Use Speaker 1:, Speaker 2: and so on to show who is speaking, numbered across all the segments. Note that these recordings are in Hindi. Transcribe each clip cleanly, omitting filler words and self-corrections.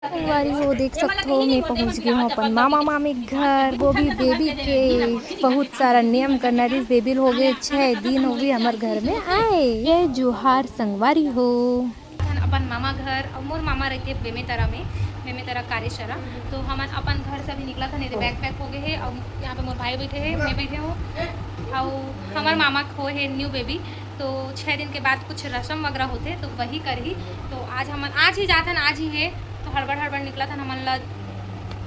Speaker 1: संगवारी हो देख सकते हो मैं पहुंच गई हूँ अपन मामा मामी घर, वो भी बेबी के बहुत सारा नियम करना रिस बेबी हो गए 6 दिन हो गए हमारे घर में आए। ये जोहार संगवारी हो अपन मामा घर और मोर मामा रहते बेमेतरा में, बेमेतरा कार्यशरा। तो हम अपन घर से अभी निकला था, नहीं बैग पैक हो गए है और यहाँ पे मोर भाई बैठे हैं, मैं बैठे हूँ और हमारे मामा को है न्यू बेबी। तो 6 दिन के बाद कुछ रस्म वगैरह होते तो वही कर ही। तो आज ही जाता ना, आज ही है। तो हड़बड़ निकला था हमन ला,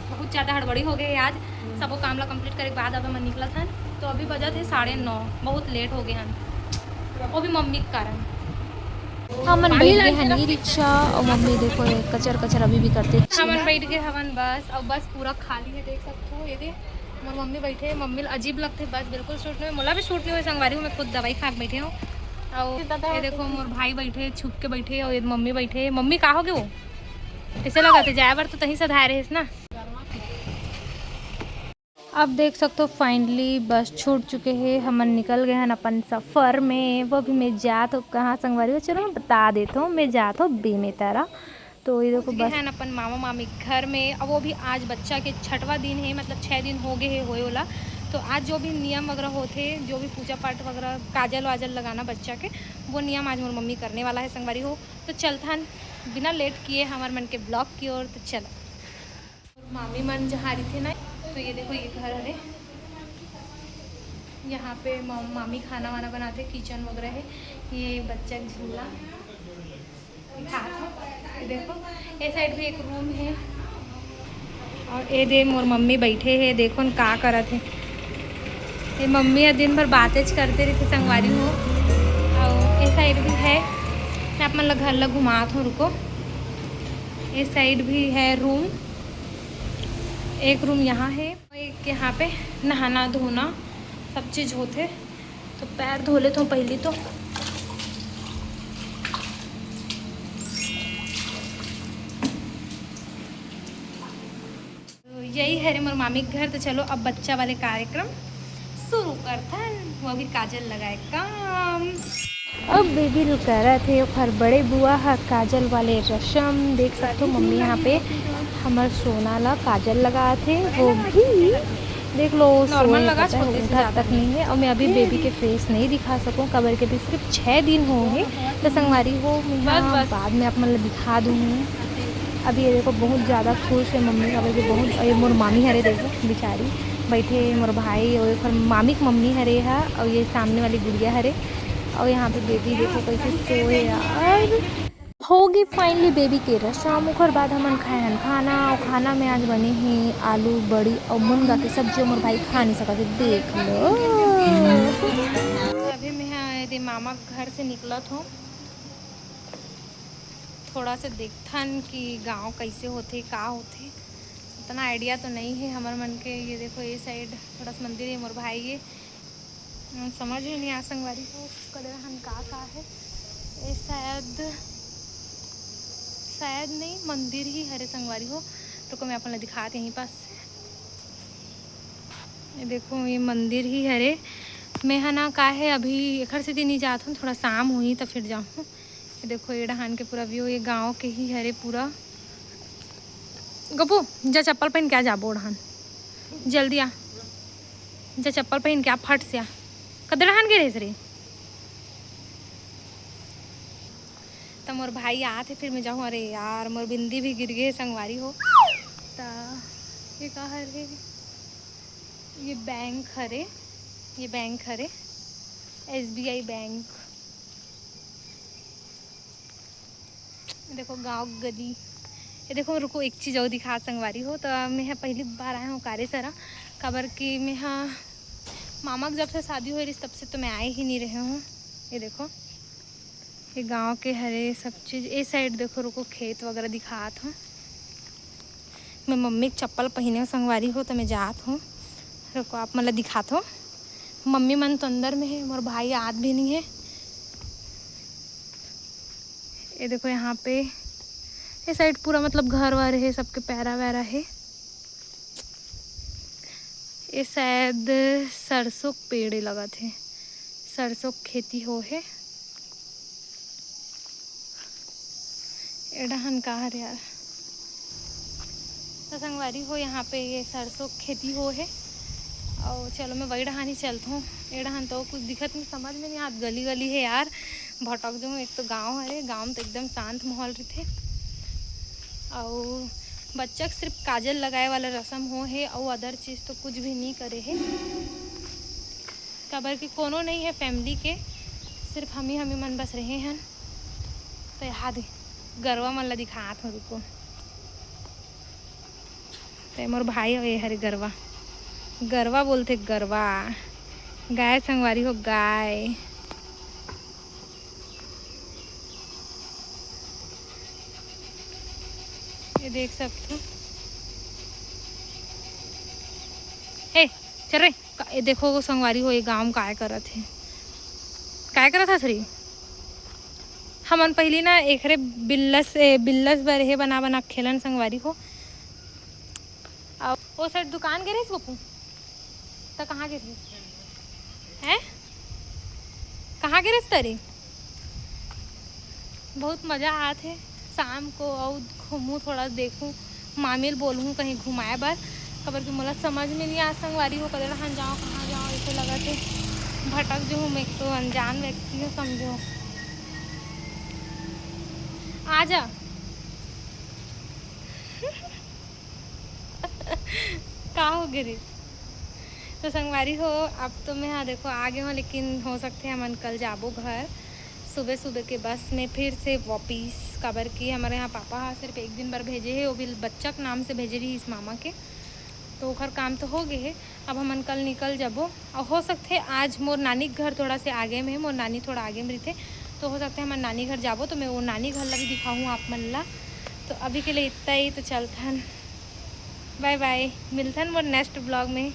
Speaker 1: बहुत ज़्यादा हड़बड़ी हो गई आज। सबको काम ला कंप्लीट करे के बाद अब मन निकला था। तो अभी बजा थे 9:30, बहुत लेट हो गए हम, वो भी मम्मी के कारण। हमन बैठ गए हैं ई रिक्शा और मम्मी देखो कचर कचर अभी भी करते हमन बैठ गए हवन बस, और बस पूरा खाली है देख सकते हो। ये दे मोर मम्मी बैठे, मम्मी अजीब लगते बस बिल्कुल सूट नहीं, मोला भी सूट नहीं हुए संगवारी हूँ। मैं खुद दवाई खा के बैठे हूँ। और ये देखो मोर भाई बैठे छुप के बैठे, और ये मम्मी बैठे। मम्मी कहा होगे वो ऐसे लगा थे जाए बार तो तहीं से धारे है ना। अब देख सकते हो फाइनली बस छूट चुके हैं, हमन निकल गए हैं अपन सफ़र में। वो भी मैं जात हूँ कहाँ संगवारी हो, चलो मैं बता देता हूँ। मैं जात हूँ बेमेतरा। तो ये देखो बस है अपन मामा मामी घर में। अब वो भी आज बच्चा के 6वां दिन है, मतलब 6 दिन हो गए है होए वाला। तो आज जो भी नियम वगैरह होते, जो भी पूजा पाठ वगैरह, काजल वाजल लगाना बच्चा के, वो नियम आज मोर मम्मी करने वाला है संगवारी हो। तो चलता बिना लेट किए हमारे मन के ब्लॉग की ओर। तो चलो मामी मन जहाँ रही थे ना, तो ये देखो ये घर है, यहाँ पे मामी खाना वाना बनाते, किचन वगैरह है। ये बच्चा झूला ये देखो, ये साइड भी एक रूम है। और ये दे मोर मम्मी बैठे है, देखो न का करत है। ये मम्मी दिन भर बातें करते रहते संगवारी हो। और ये साइड भी है, मैं आप मतलब घर ला घुमात हूँ, रुको। ये साइड भी है रूम, एक रूम यहाँ है, एक यहाँ पे नहाना धोना सब चीज़ होते। तो पैर धो लेते हूँ पहले तो। यही है रे मोर मामी के घर। तो चलो अब बच्चा वाले कार्यक्रम शुरू करता है, वो भी काजल लगाए काम। अब बेबी लोग कह रहे थे और बड़े बुआ है काजल वाले रस्म देख सकते हो। मम्मी यहाँ पे हमारे सोना ला काजल लगाए थे, वो भी देख लो नॉर्मल लगा, उठा तक नहीं है। और मैं अभी बेबी के फेस नहीं दिखा सकूँ, कबर के भी सिर्फ 6 दिन होंगे। तो संगवारी हो बस बाद में आप मतलब दिखा दूँगी। अभी ये देखो बहुत ज़्यादा खुश है मम्मी का, वजह बहुत। ये मोर मामी हरे देखो बेचारी बैठे, मोर भाई और एक मामी की मम्मी हरे है, और ये सामने वाली गुड़िया हरे। और यहाँ पे बेबी देखो कैसे सोए यार। होगी फाइनली बेबी के रस्म। ओकर बाद हमन खाए हन खाना, और खाना में आज बने हैं आलू बड़ी और मुनगा के सब्जी। मोर भाई खा नहीं सका, देख लो। अभी मैं मामा घर से निकला था, थोड़ा सा देखथन कि गांव कैसे होते का होते, इतना आइडिया तो नहीं है हमारे मन के। ये देखो ये साइड थोड़ा सा मंदिर है, मोर भाई ये समझ ही नहीं आ संगवारी को कदर हम का है। ये शायद नहीं मंदिर ही हरे संगवारी हो। तो मैं अपन दिखाते यहीं पास। ये देखो ये मंदिर ही हरे। मैं है ना का है अभी घर से दिन नहीं जाता हूँ, थोड़ा शाम हुई तो फिर जाऊँ। ये देखो ये डहान के पूरा व्यू, ये गांव के ही हरे पूरा। गपू जा चप्पल पहन के आ जा बोढ़ान, जल्दी आ जा चप्पल पहन के आ फट से आ। कदर डहान के रेस रे। तो मोर भाई आते फिर मैं जाऊँ। अरे यार मोर बिंदी भी गिर गए संगवारी हो। तो ये कहा हरे, ये बैंक हरे, ये बैंक हरे SBI बैंक। देखो गांव गली। ये देखो रुको एक चीज़ और दिखा संगवारी हो। तो मैं पहली बार आया हूँ कार्यसरा, खबर कि मैं हाँ मामा की जब से शादी हुई रही तब से तो मैं आए ही नहीं रहे हूँ। ये देखो ये गांव के हरे सब चीज़। ये साइड देखो रुको खेत वगैरह दिखात हूँ। मैं मम्मी की चप्पल पहने संगवारी हो, तो मैं जात हूँ, रुको आप मतलब दिखात हो। मम्मी मन तो अंदर में है, मोर भाई आद भी नहीं है। ये देखो यहाँ पे ये साइड पूरा मतलब घर वर है, सबके पैरा वैरा है। ये शायद सरसों पेड़ लगा थे, सरसों खेती हो है। एडहन का हर यार तो संगवारी हो यहाँ पे ये सरसों खेती हो है। और चलो मैं वही डहानी चलता हूँ। ये डहान तो कुछ दिखत नहीं, समझ में नहीं आत, गली गली है यार, भटक जो। एक तो गांव है, गांव में तो एकदम शांत माहौल रहते। और बच्चा सिर्फ काजल लगाए वाला रस्म हो है और अदर चीज़ तो कुछ भी नहीं करे है। काबर कि कोनो नहीं है फैमिली के, सिर्फ हम ही मन बस रहे हैं। तो याद गरवा मन ला दिखात हूँ, रुको। तो मोर भाई हो ये हरे गरवा, गरवा बोलते गरवा, गाय संगवारी हो गाय। ये देख सकते हो। ए चल रे, ये देखो वो संगवारी हो ये गाँव में काय करत है, काय करत था सरी। हमन पहली ना एकरे बिल्लस बर हे बना बना खेलन संगवारी हो। और वो साइड दुकान गिरिस बपू तो कहाँ गिरिस हैं, कहाँ गिरिस तरी। बहुत मज़ा आत है शाम को, और घूमूँ थोड़ा देखूँ, मामिल बोलूँ कहीं घुमाए बर। खबर कि मोला समझ में नहीं आ संगवारी हो कदे हम जाओ कहाँ जाओ, ऐसे लगा थे भटक जो हूँ। मैं तो अनजान व्यक्ति हूँ समझो। आ जा का हो गिरी। तो संगवारी हो अब तो मैं हाँ देखो आगे हूँ, लेकिन हो सकते हैं हम कल जाबो घर सुबह सुबह के बस में फिर से वापिस। काबर की हमारे यहाँ पापा हाँ सिर्फ एक दिन बार भेजे है, वो भी बच्चा के नाम से भेजे रही इस मामा के, तो ओखर काम तो हो गए है। अब हमन कल निकल जाबो। और हो सकते आज मोर नानी घर थोड़ा से आगे में है, मोर नानी थोड़ा आगे में रहते, तो हो सकता है हमारे नानी घर जाबो तो मैं वो नानी घर ला भी दिखाऊँ आप मन ला। तो अभी के लिए इतना ही, तो चलथन, बाय बाय, मिलथन मोर नेक्स्ट ब्लॉग में।